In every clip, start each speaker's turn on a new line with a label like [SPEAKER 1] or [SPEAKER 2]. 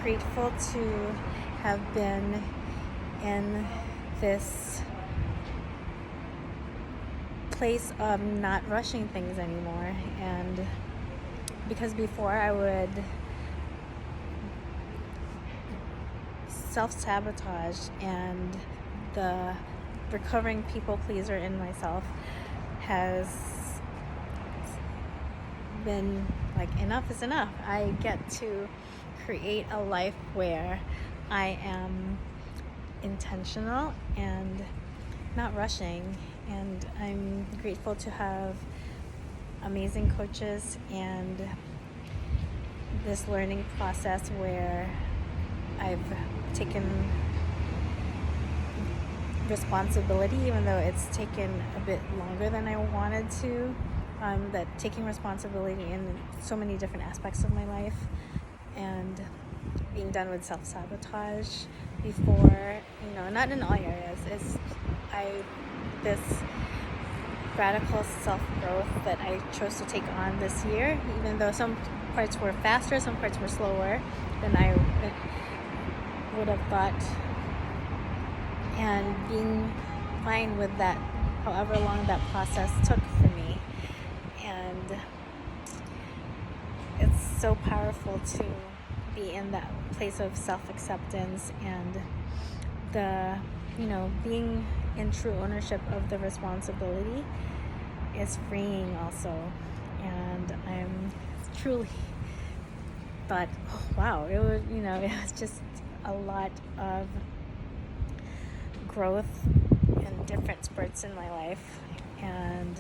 [SPEAKER 1] grateful to have been in this place of not rushing things anymore. And because before I would self-sabotage, and the recovering people pleaser in myself has been like, enough is enough. I get to create a life where I am intentional and not rushing, and I'm grateful to have amazing coaches and this learning process where I've taken responsibility, even though it's taken a bit longer than I wanted to. That taking responsibility in so many different aspects of my life, and being done with self-sabotage before, not in all areas. This radical self-growth that I chose to take on this year, even though some parts were faster, some parts were slower than I would have thought, and being fine with that, however long that process took for me. And it's so powerful to be in that place of self-acceptance, and being in true ownership of the responsibility is freeing also. And I'm truly thought, oh, wow, it was just a lot of growth in different spurts in my life. And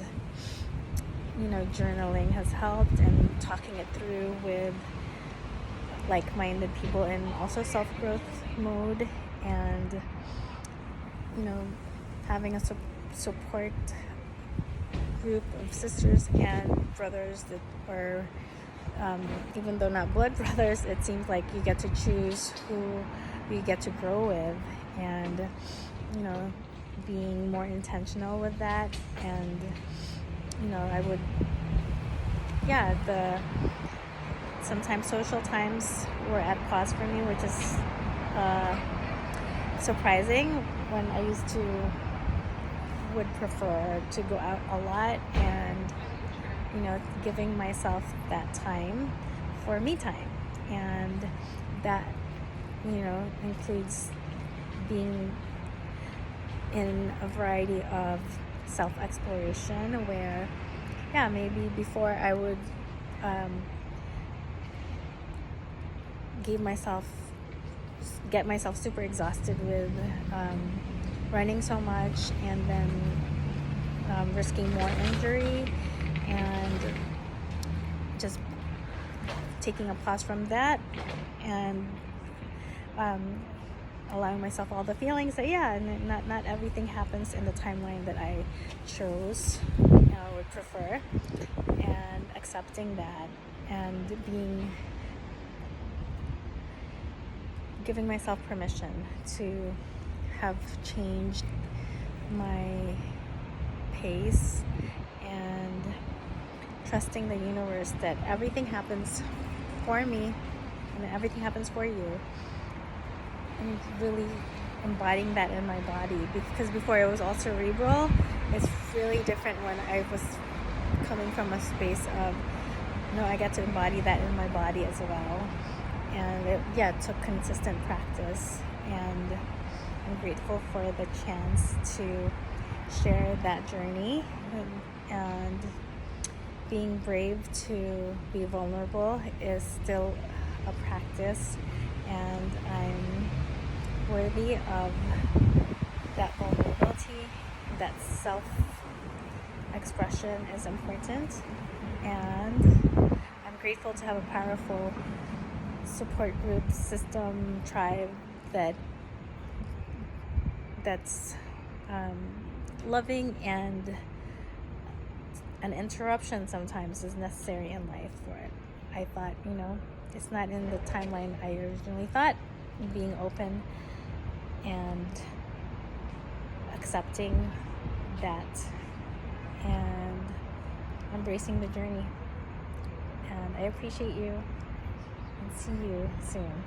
[SPEAKER 1] journaling has helped, and talking it through with like-minded people in also self-growth mode, and having a support group of sisters and brothers that are, even though not blood brothers, it seems like you get to choose who you get to grow with, and being more intentional with that. And I would, sometimes social times were at pause for me, which is surprising, when I would prefer to go out a lot, and giving myself that time for me time. And that includes being in a variety of self-exploration, where maybe before I would get myself super exhausted with running so much, and then risking more injury, and just taking a pause from that, and allowing myself all the feelings that and not everything happens in the timeline that I chose or would prefer, and accepting that, and giving myself permission to have changed my pace, and trusting the universe that everything happens for me and everything happens for you, and really embodying that in my body. Because before it was all cerebral, it's really different when I was coming from a space of, I get to embody that in my body as well. And it took consistent practice, and I'm grateful for the chance to share that journey, and being brave to be vulnerable is still a practice, and I'm worthy of that vulnerability. That self-expression is important, and I'm grateful to have a powerful support group, system, tribe that's loving, and an interruption sometimes is necessary in life for it. I thought, it's not in the timeline I originally thought. Being open and accepting that, and embracing the journey. And I appreciate you, and see you soon.